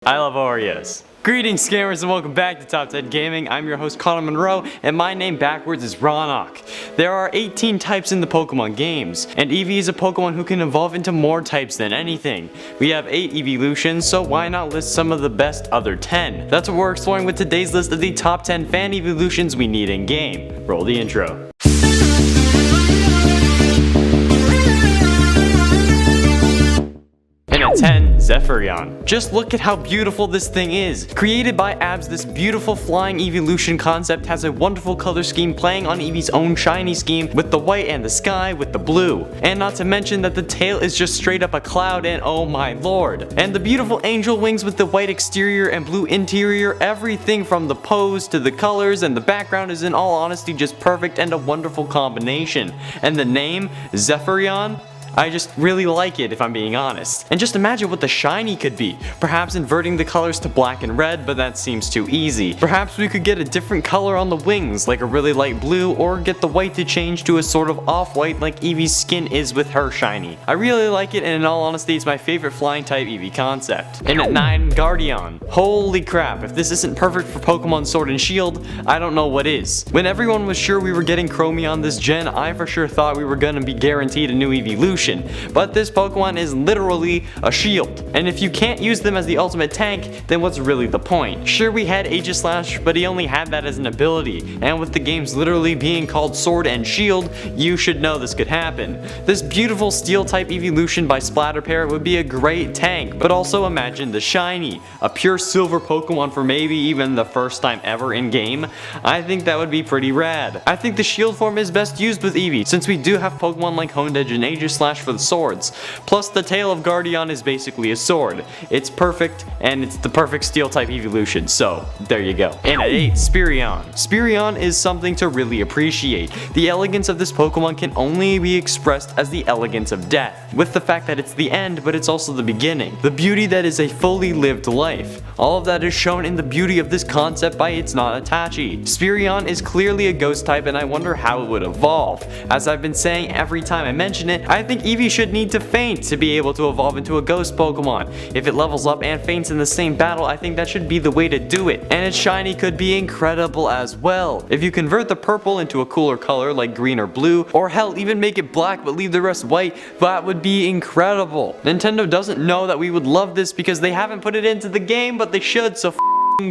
I love Oreos. Greetings scammers and welcome back to Top 10 Gaming. I'm your host Connor Monroe and my name backwards is Ronok. There are 18 types in the Pokemon games, and Eevee is a Pokemon who can evolve into more types than anything. We have 8 Eeveelutions, so why not list some of the best other 10? That's what we're exploring with today's list of the top 10 fan Eeveelutions we need in game. Roll the intro. And at 10, Zephyreon. Just look at how beautiful this thing is. Created by Abs, this beautiful flying Eeveelution concept has a wonderful color scheme playing on Eevee's own shiny scheme with the white and the sky with the blue. And not to mention that the tail is just straight up a cloud and oh my lord. And the beautiful angel wings with the white exterior and blue interior, everything from the pose to the colors and the background is in all honesty just perfect and a wonderful combination. And the name, Zephyreon? I just really like it if I'm being honest. And just imagine what the shiny could be. Perhaps inverting the colors to black and red, but that seems too easy. Perhaps we could get a different color on the wings, like a really light blue, or get the white to change to a sort of off-white like Eevee's skin is with her shiny. I really like it, and in all honesty it's my favorite flying type Eevee concept. And at 9, Guardeon. Holy crap, if this isn't perfect for Pokemon Sword and Shield, I don't know what is. When everyone was sure we were getting Chromion this gen, I for sure thought we were gonna be guaranteed a new Eeveelution. But this Pokemon is literally a shield, and if you can't use them as the ultimate tank, then what's really the point? Sure, we had Aegislash, but he only had that as an ability, and with the games literally being called Sword and Shield, you should know this could happen. This beautiful steel type Eeveelution by Splatterpair would be a great tank, but also imagine the shiny, a pure silver Pokemon for maybe even the first time ever in game. I think that would be pretty rad. I think the shield form is best used with Eevee, since we do have Pokemon like Honedge and Aegislash for the swords. Plus the tail of Guardeon is basically a sword. It's perfect, and it's the perfect steel type Eeveelution, so there you go. And at 8, Spireon. Spireon is something to really appreciate. The elegance of this Pokemon can only be expressed as the elegance of death, with the fact that it's the end but it's also the beginning. The beauty that is a fully lived life. All of that is shown in the beauty of this concept by its non-attachy. Spireon is clearly a ghost type and I wonder how it would evolve. As I've been saying every time I mention it, I think Eevee should need to faint to be able to evolve into a ghost Pokemon. If it levels up and faints in the same battle, I think that should be the way to do it. And its shiny could be incredible as well. If you convert the purple into a cooler color like green or blue, or hell even make it black but leave the rest white, that would be incredible. Nintendo doesn't know that we would love this because they haven't put it into the game, but they should, so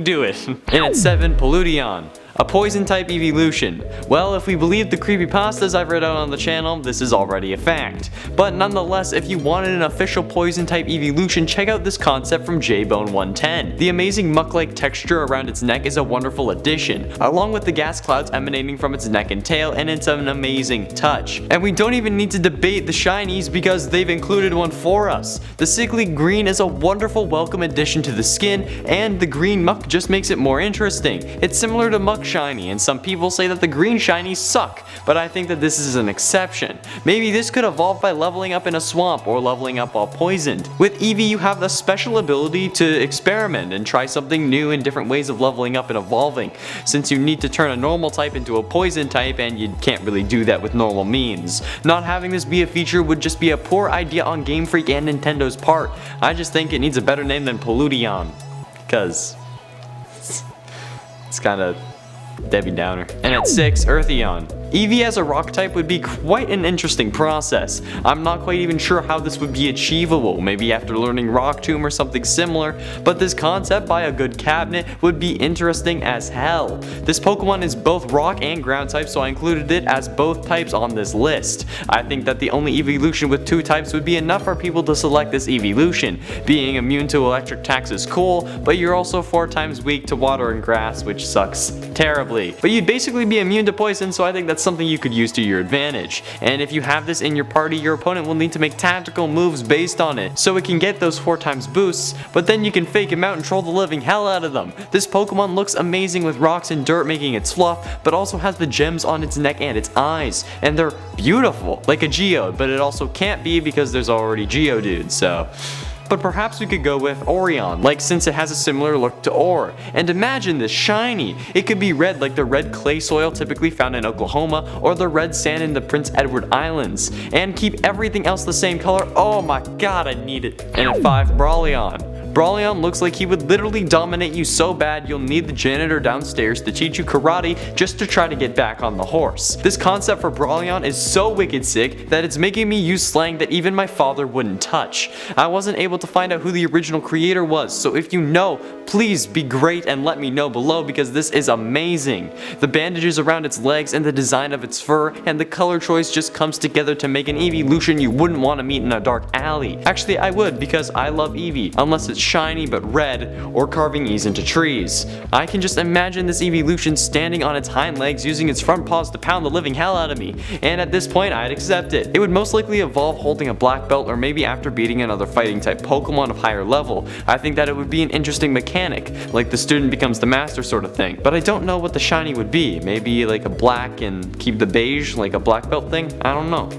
do it. And at 7, Polluteon. A poison type Eeveelution. Well, if we believe the creepypastas I've read out on the channel, this is already a fact. But nonetheless, if you wanted an official poison type Eeveelution, check out this concept from JBone110. The amazing muck-like texture around its neck is a wonderful addition, along with the gas clouds emanating from its neck and tail, and it's an amazing touch. And we don't even need to debate the shinies because they've included one for us. The sickly green is a wonderful welcome addition to the skin, and the green muck just makes it more interesting. It's similar to muck shiny, and some people say that the green shinies suck, but I think that this is an exception. Maybe this could evolve by leveling up in a swamp or leveling up while poisoned. With Eevee you have the special ability to experiment and try something new in different ways of leveling up and evolving, since you need to turn a normal type into a poison type and you can't really do that with normal means. Not having this be a feature would just be a poor idea on Game Freak and Nintendo's part. I just think it needs a better name than Polluteon, cause it's kinda Debbie Downer. And at 6, Earthreon. Eevee as a rock type would be quite an interesting process. I'm not quite even sure how this would be achievable, maybe after learning Rock Tomb or something similar, but this concept by a good cabinet would be interesting as hell. This Pokemon is both rock and ground type, so I included it as both types on this list. I think that the only Eeveelution with 2 types would be enough for people to select this Eeveelution. Being immune to electric attacks is cool, but you're also 4 times weak to water and grass, which sucks terribly. But you'd basically be immune to poison, so I think that's something you could use to your advantage. And if you have this in your party, your opponent will need to make tactical moves based on it, so it can get those 4 times boosts, but then you can fake him out and troll the living hell out of them. This Pokemon looks amazing with rocks and dirt making its fluff, but also has the gems on its neck and its eyes, and they're beautiful, like a Geode, but it also can't be because there's already Geodude, so but perhaps we could go with Oreon, like since it has a similar look to ore. And imagine this shiny! It could be red like the red clay soil typically found in Oklahoma, or the red sand in the Prince Edward Islands. And keep everything else the same color. Oh my god, I need it. And at 5, Brawleon. Brawleon looks like he would literally dominate you so bad you'll need the janitor downstairs to teach you karate just to try to get back on the horse. This concept for Brawleon is so wicked sick that it's making me use slang that even my father wouldn't touch. I wasn't able to find out who the original creator was, so if you know, please be great and let me know below because this is amazing. The bandages around its legs and the design of its fur and the color choice just comes together to make an Eeveelution you wouldn't want to meet in a dark alley. Actually, I would because I love Eevee, unless it's shiny but red or carving E's into trees. I can just imagine this Eeveelution standing on its hind legs using its front paws to pound the living hell out of me, and at this point I'd accept it. It would most likely evolve holding a black belt or maybe after beating another fighting type Pokemon of higher level. I think that it would be an interesting mechanic, like the student becomes the master sort of thing, but I don't know what the shiny would be. Maybe like a black and keep the beige, like a black belt thing? I don't know.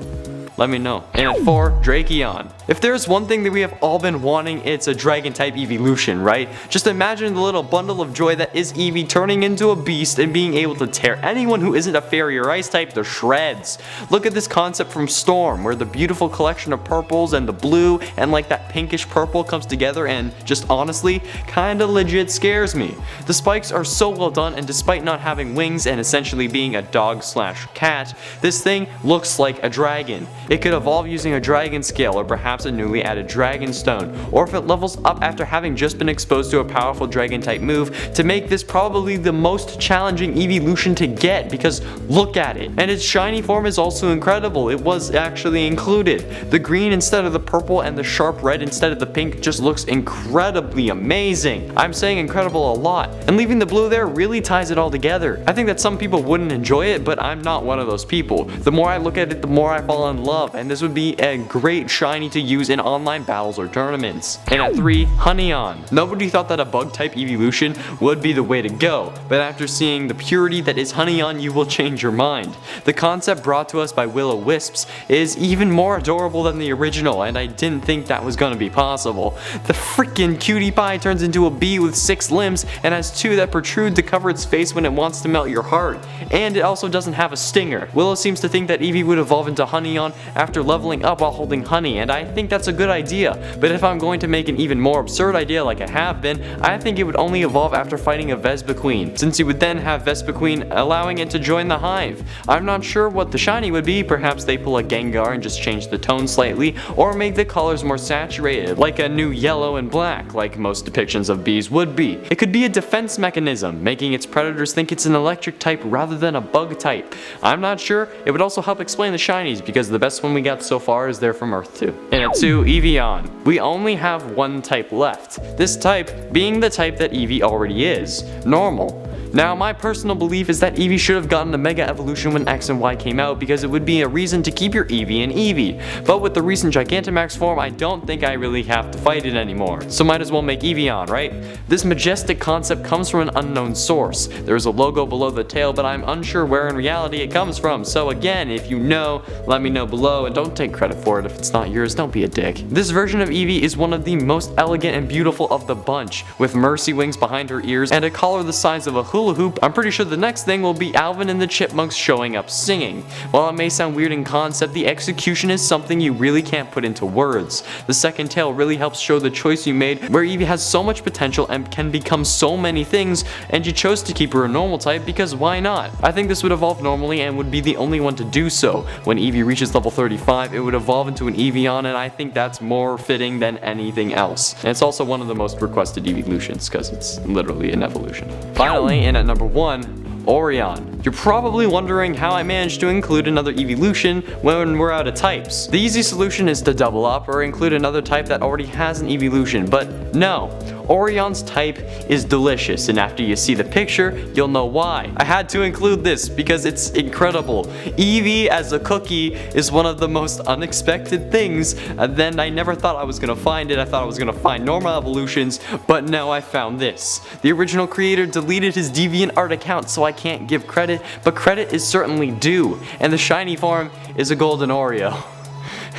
Let me know. And at 4, Drakyeon. If there's one thing that we have all been wanting, it's a dragon type Eeveelution, right? Just imagine the little bundle of joy that is Eevee turning into a beast and being able to tear anyone who isn't a fairy or ice type to shreds. Look at this concept from Storm, where the beautiful collection of purples and the blue and like that pinkish purple comes together and just honestly, kinda legit scares me. The spikes are so well done, and despite not having wings and essentially being a dog slash cat, this thing looks like a dragon. It could evolve using a dragon scale or perhaps a newly added dragon stone, or if it levels up after having just been exposed to a powerful dragon type move, to make this probably the most challenging Eeveelution to get because look at it. And its shiny form is also incredible. It was actually included. The green instead of the purple and the sharp red instead of the pink just looks incredibly amazing. I'm saying incredible a lot, and leaving the blue there really ties it all together. I think that some people wouldn't enjoy it, but I'm not one of those people. The more I look at it, the more I fall in love, and this would be a great shiny to use in online battles or tournaments. And at 3, Hunneon. Nobody thought that a bug type Eeveelution would be the way to go, but after seeing the purity that is Hunneon, you will change your mind. The concept brought to us by Will-O-Wisps is even more adorable than the original, and I didn't think that was gonna be possible. The freaking cutie pie turns into a bee with 6 limbs and has 2 that protrude to cover its face when it wants to melt your heart, and it also doesn't have a stinger. Willow seems to think that Eevee would evolve into Hunneon after leveling up while holding honey, and I think that's a good idea, but if I'm going to make an even more absurd idea like I have been, I think it would only evolve after fighting a Vespiquen, since you would then have Vespiquen allowing it to join the hive. I'm not sure what the shiny would be. Perhaps they pull a Gengar and just change the tone slightly, or make the colors more saturated, like a new yellow and black, like most depictions of bees would be. It could be a defense mechanism, making its predators think it's an electric type rather than a bug type. I'm not sure. It would also help explain the shinies, because the best one we got so far is there from Earth 2. And at 2, Eeveeon. We only have one type left, this type being the type that Eevee already is, normal. Now, my personal belief is that Eevee should have gotten a Mega Evolution when X and Y came out because it would be a reason to keep your Eevee in Eevee, but with the recent Gigantamax form, I don't think I really have to fight it anymore, so might as well make Eeveeon, right? This majestic concept comes from an unknown source. There is a logo below the tail, but I'm unsure where in reality it comes from, so again, if you know, let me know below, and don't take credit for it if it's not yours, don't be a dick. This version of Eevee is one of the most elegant and beautiful of the bunch, with mercy wings behind her ears and a collar the size of a hula hoop. I'm pretty sure the next thing will be Alvin and the Chipmunks showing up singing. While it may sound weird in concept, the execution is something you really can't put into words. The second tail really helps show the choice you made, where Eevee has so much potential and can become so many things, and you chose to keep her a normal type because why not? I think this would evolve normally and would be the only one to do so. When Eevee reaches level 35, it would evolve into an Eeveeon, and I think that's more fitting than anything else. And it's also one of the most requested Eeveelutions because it's literally an evolution. Finally, and at number 1, Oreon. You're probably wondering how I managed to include another Eeveelution when we're out of types. The easy solution is to double up or include another type that already has an Eeveelution, but no. Oreon's type is delicious, and after you see the picture, you'll know why. I had to include this because it's incredible. Eevee as a cookie is one of the most unexpected things, and then I never thought I was gonna find it. I thought I was gonna find normal evolutions, but now I found this. The original creator deleted his DeviantArt account, so I can't give credit, but credit is certainly due, and the shiny form is a golden Oreo.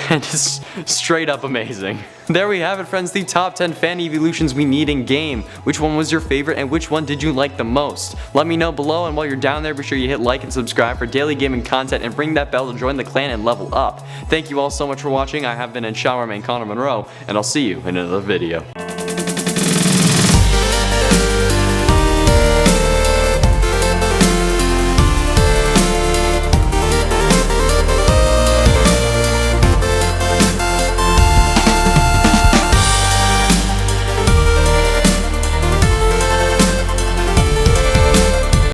And it's straight up amazing. There we have it, friends, the top 10 fan Eeveelutions we need in game. Which one was your favorite and which one did you like the most? Let me know below, and while you're down there, be sure you hit like and subscribe for daily gaming content and ring that bell to join the clan and level up. Thank you all so much for watching. I have been in Shower Man Connor Monroe, and I'll see you in another video.